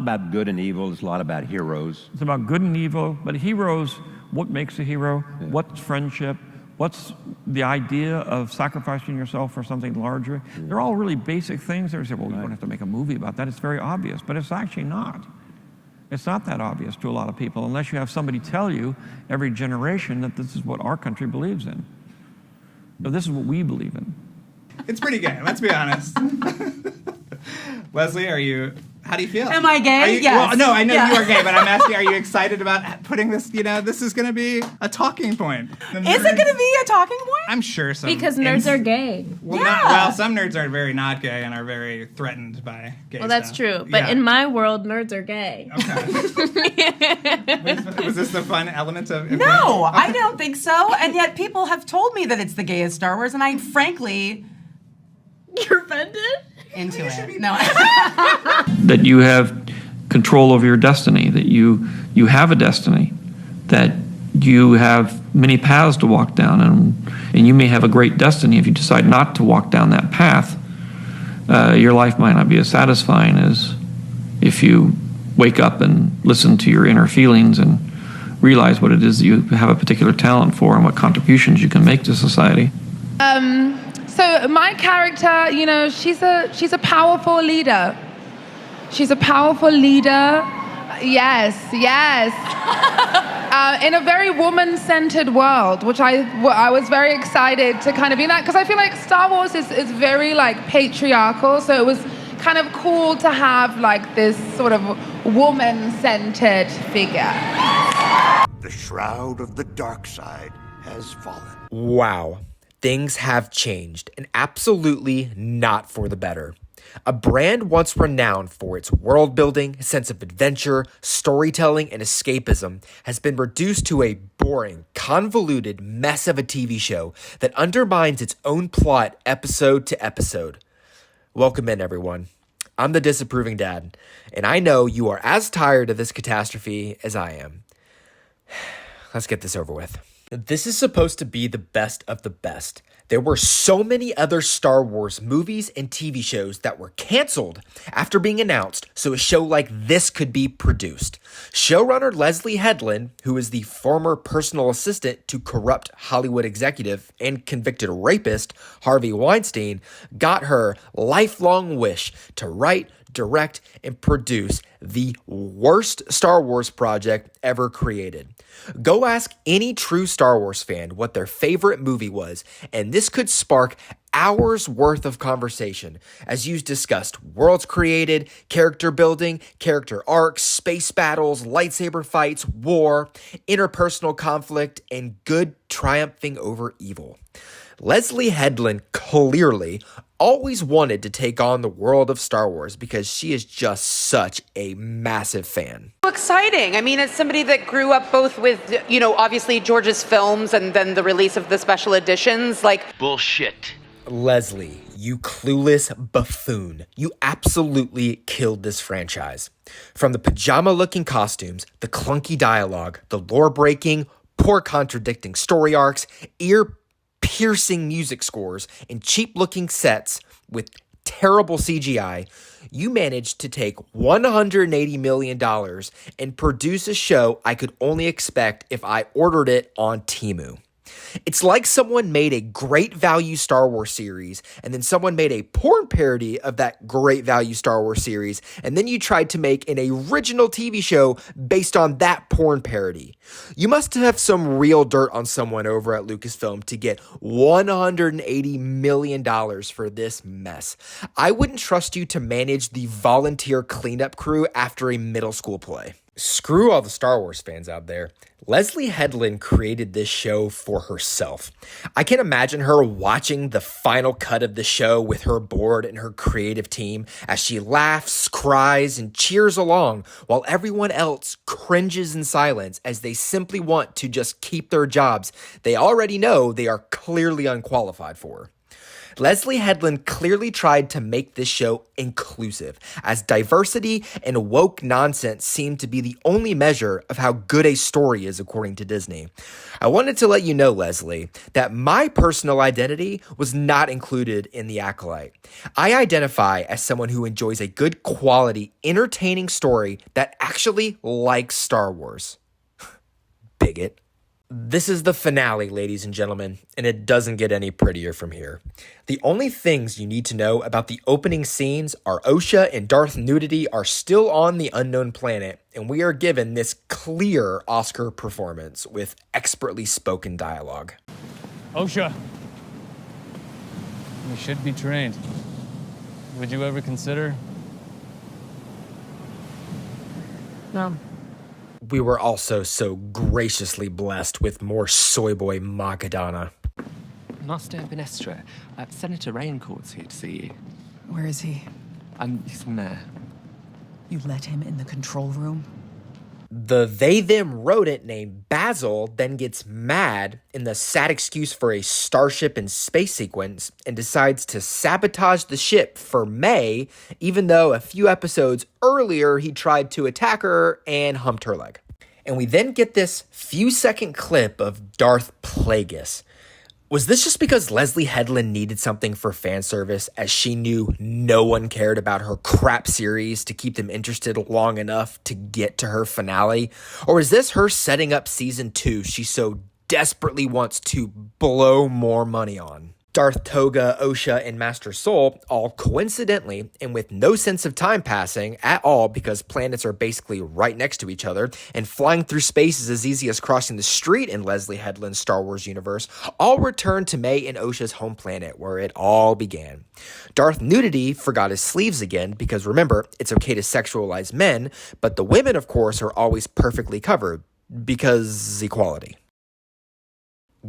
About good and evil. It's a lot about heroes. It's about good and evil, but heroes, what makes a hero? Yeah. What's friendship? What's the idea of sacrificing yourself for something larger? Yeah. They're all really basic things. They say, well, you don't have to make a movie about that. It's very obvious, but it's actually not. It's not that obvious to a lot of people unless you have somebody tell you every generation that this is what our country believes in. So this is what we believe in. It's pretty gay, let's be honest. Leslye, how do you feel? Am I gay? Yes. Well, no, I know you are gay, but I'm asking, are you excited about putting this, this is going to be a talking point? Is it going to be a talking point? I'm sure so. Because nerds are gay. Well, some nerds are very not gay and are very threatened by gay Well, that's stuff. true. But in my world, nerds are gay. Okay. Was this the fun element of... No, I don't think so. And yet people have told me that it's the gayest Star Wars, and I frankly... You're offended? Into it. No. That you have control over your destiny, that you have a destiny, that you have many paths to walk down, and you may have a great destiny. If you decide not to walk down that path, your life might not be as satisfying as if you wake up and listen to your inner feelings and realize what it is that you have a particular talent for and what contributions you can make to society. So my character, she's a powerful leader. She's a powerful leader. Yes. In a very woman-centered world, which I was very excited to kind of be that, because I feel like Star Wars is very patriarchal, so it was kind of cool to have this sort of woman-centered figure. The shroud of the dark side has fallen. Wow. Things have changed, and absolutely not for the better. A brand once renowned for its world building, sense of adventure, storytelling, and escapism has been reduced to a boring, convoluted mess of a TV show that undermines its own plot episode to episode. Welcome in, everyone. I'm the disapproving dad, and I know you are as tired of this catastrophe as I am. Let's get this over with. This is supposed to be the best of the best. There were so many other Star Wars movies and TV shows that were canceled after being announced so a show like this could be produced. Showrunner Leslye Headland, who is the former personal assistant to corrupt Hollywood executive and convicted rapist Harvey Weinstein, got her lifelong wish to write, direct, and produce the worst Star Wars project ever created. Go ask any true Star Wars fan what their favorite movie was, and this could spark hours worth of conversation as you discussed worlds created, character building, character arcs, space battles, lightsaber fights, war, interpersonal conflict, and good triumphing over evil. Leslye Headland clearly always wanted to take on the world of Star Wars because she is just such a massive fan. Exciting. I mean, as somebody that grew up both with, obviously George's films and then the release of the special editions, Bullshit. Leslye, you clueless buffoon. You absolutely killed this franchise. From the pajama-looking costumes, the clunky dialogue, the lore-breaking, poor contradicting story arcs, ear-piercing music scores, and cheap-looking sets with terrible CGI, you managed to take $180 million and produce a show I could only expect if I ordered it on Temu. It's like someone made a great value Star Wars series, and then someone made a porn parody of that great value Star Wars series, and then you tried to make an original TV show based on that porn parody. You must have some real dirt on someone over at Lucasfilm to get $180 million for this mess. I wouldn't trust you to manage the volunteer cleanup crew after a middle school play. Screw all the Star Wars fans out there. Leslye Headland created this show for herself. I can imagine her watching the final cut of the show with her board and her creative team as she laughs, cries, and cheers along while everyone else cringes in silence as they simply want to just keep their jobs they already know they are clearly unqualified for. Leslye Headland clearly tried to make this show inclusive, as diversity and woke nonsense seem to be the only measure of how good a story is according to Disney. I wanted to let you know, Leslye, that my personal identity was not included in The Acolyte. I identify as someone who enjoys a good quality, entertaining story that actually likes Star Wars. Bigot. This is the finale, ladies and gentlemen, and it doesn't get any prettier from here. The only things you need to know about the opening scenes are Osha and Darth nudity are still on the unknown planet, and we are given this clear Oscar performance with expertly spoken dialogue. Osha, we should be trained. Would you ever consider? No. We were also so graciously blessed with more soy boy Magadana. Master Benestra, Senator Raincourt's here to see you. Where is he? He's in there. You let him in the control room? The they-them rodent named Basil then gets mad in the sad excuse for a starship and space sequence and decides to sabotage the ship for May, even though a few episodes earlier he tried to attack her and humped her leg. And we then get this few-second clip of Darth Plagueis. Was this just because Leslye Headland needed something for fan service, as she knew no one cared about her crap series to keep them interested long enough to get to her finale? Or is this her setting up season 2 she so desperately wants to blow more money on? Darth, Toga, Osha, and Master Soul, all coincidentally, and with no sense of time passing at all because planets are basically right next to each other, and flying through space is as easy as crossing the street in Leslye Headland's Star Wars universe, all return to May and Osha's home planet, where it all began. Darth Nudity forgot his sleeves again, because remember, it's okay to sexualize men, but the women, of course, are always perfectly covered, because equality.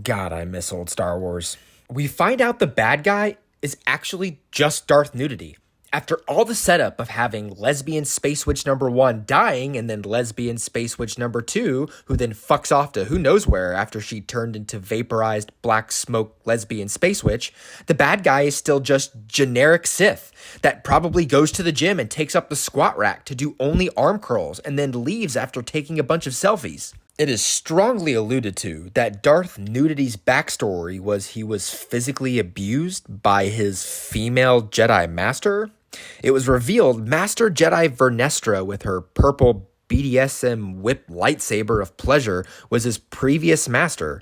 God, I miss old Star Wars. We find out the bad guy is actually just Darth Nudity. After all the setup of having lesbian Space Witch number 1 dying and then lesbian Space Witch number 2, who then fucks off to who knows where after she turned into vaporized black smoke lesbian Space Witch, the bad guy is still just generic Sith that probably goes to the gym and takes up the squat rack to do only arm curls and then leaves after taking a bunch of selfies. It is strongly alluded to that Darth Nudity's backstory was he was physically abused by his female Jedi master. It was revealed Master Jedi Vernestra with her purple BDSM whip lightsaber of pleasure was his previous master.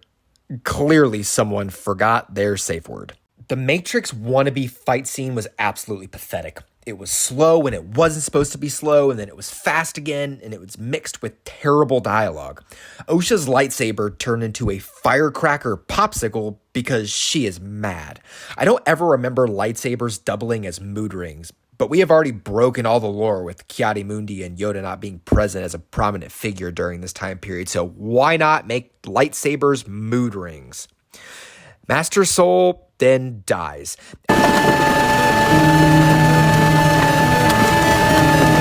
Clearly someone forgot their safe word. The Matrix wannabe fight scene was absolutely pathetic. It was slow when it wasn't supposed to be slow, and then it was fast again, and it was mixed with terrible dialogue. Osha's lightsaber turned into a firecracker popsicle because she is mad. I don't ever remember lightsabers doubling as mood rings, but we have already broken all the lore with Ki-Adi-Mundi and Yoda not being present as a prominent figure during this time period, so why not make lightsabers mood rings? Master Soul then dies.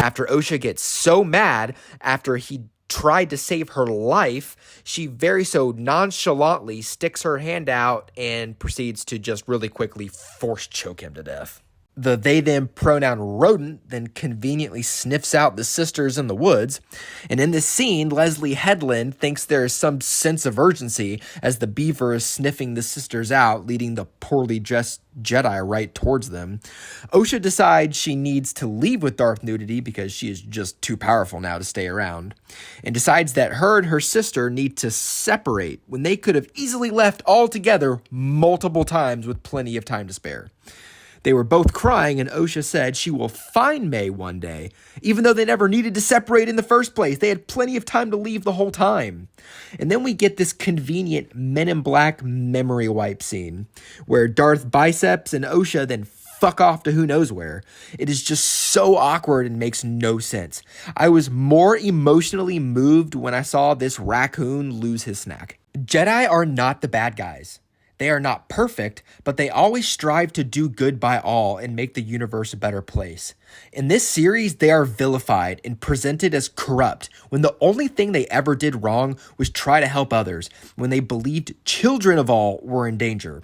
After Osha gets so mad after he tried to save her life, she very so nonchalantly sticks her hand out and proceeds to just really quickly force choke him to death. The they-them pronoun rodent then conveniently sniffs out the sisters in the woods, and in this scene, Leslye Headland thinks there is some sense of urgency as the beaver is sniffing the sisters out, leading the poorly dressed Jedi right towards them. Osha decides she needs to leave with Darth Nudity because she is just too powerful now to stay around, and decides that her and her sister need to separate when they could have easily left all together multiple times with plenty of time to spare. They were both crying, and Osha said she will find May one day, even though they never needed to separate in the first place. They had plenty of time to leave the whole time. And then we get this convenient Men in Black memory wipe scene, where Darth Biceps and Osha then fuck off to who knows where. It is just so awkward and makes no sense. I was more emotionally moved when I saw this raccoon lose his snack. Jedi are not the bad guys. They are not perfect, but they always strive to do good by all and make the universe a better place. In this series, they are vilified and presented as corrupt when the only thing they ever did wrong was try to help others when they believed children of all were in danger.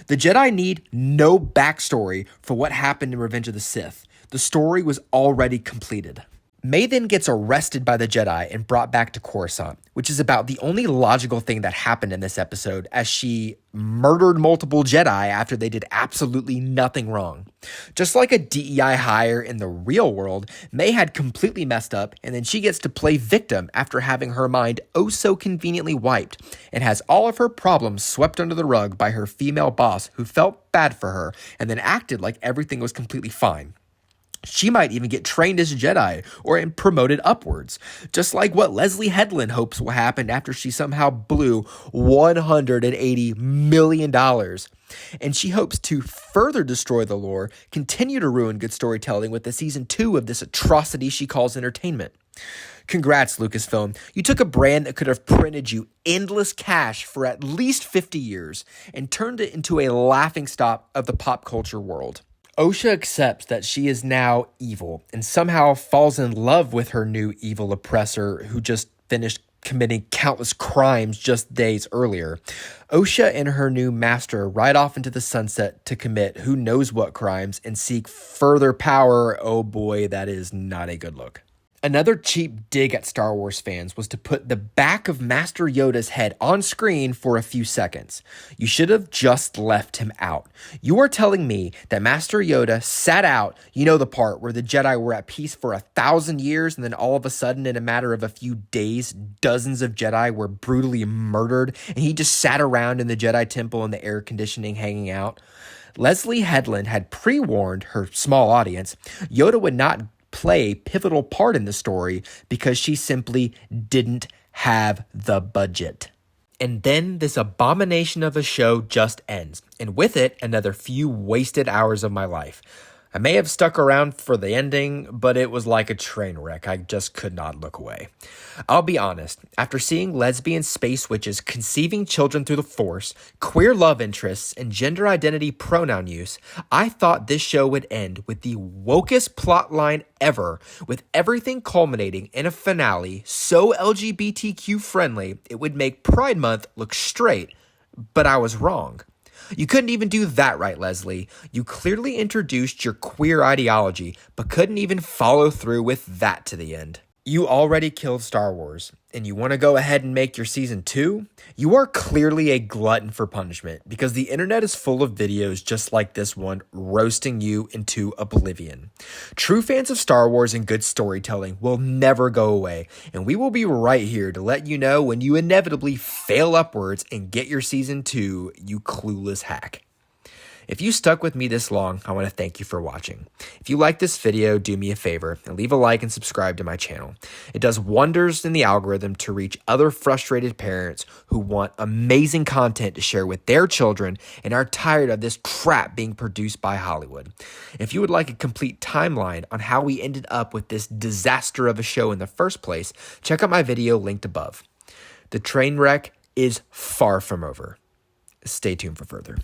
The Jedi need no backstory for what happened in Revenge of the Sith. The story was already completed. May then gets arrested by the Jedi and brought back to Coruscant, which is about the only logical thing that happened in this episode, as she murdered multiple Jedi after they did absolutely nothing wrong. Just like a DEI hire in the real world, May had completely messed up, and then she gets to play victim after having her mind oh so conveniently wiped, and has all of her problems swept under the rug by her female boss who felt bad for her and then acted like everything was completely fine. She might even get trained as a Jedi or promoted upwards, just like what Leslye Headland hopes will happen after she somehow blew $180 million. And she hopes to further destroy the lore, continue to ruin good storytelling with the season 2 of this atrocity she calls entertainment. Congrats, Lucasfilm. You took a brand that could have printed you endless cash for at least 50 years and turned it into a laughingstock of the pop culture world. Osha accepts that she is now evil and somehow falls in love with her new evil oppressor who just finished committing countless crimes just days earlier. Osha and her new master ride off into the sunset to commit who knows what crimes and seek further power. Oh boy, that is not a good look. Another cheap dig at Star Wars fans was to put the back of Master Yoda's head on screen for a few seconds. You should have just left him out. You are telling me that Master Yoda sat out, you know the part where the Jedi were at peace for 1,000 years and then all of a sudden in a matter of a few days, dozens of Jedi were brutally murdered and he just sat around in the Jedi Temple in the air conditioning hanging out? Leslye Headland had pre-warned her small audience Yoda would not play a pivotal part in the story because she simply didn't have the budget. And then this abomination of a show just ends, and with it, another few wasted hours of my life. I may have stuck around for the ending, but it was like a train wreck. I just could not look away. I'll be honest, after seeing lesbian space witches conceiving children through the Force, queer love interests, and gender identity pronoun use, I thought this show would end with the wokest plotline ever, with everything culminating in a finale so LGBTQ friendly it would make Pride Month look straight, but I was wrong. You couldn't even do that right, Leslye. You clearly introduced your queer ideology, but couldn't even follow through with that to the end. You already killed Star Wars, and you want to go ahead and make your season 2? You are clearly a glutton for punishment, because the internet is full of videos just like this one, roasting you into oblivion. True fans of Star Wars and good storytelling will never go away, and we will be right here to let you know when you inevitably fail upwards and get your season 2, you clueless hack. If you stuck with me this long, I want to thank you for watching. If you like this video, do me a favor and leave a like and subscribe to my channel. It does wonders in the algorithm to reach other frustrated parents who want amazing content to share with their children and are tired of this crap being produced by Hollywood. If you would like a complete timeline on how we ended up with this disaster of a show in the first place, check out my video linked above. The train wreck is far from over. Stay tuned for further.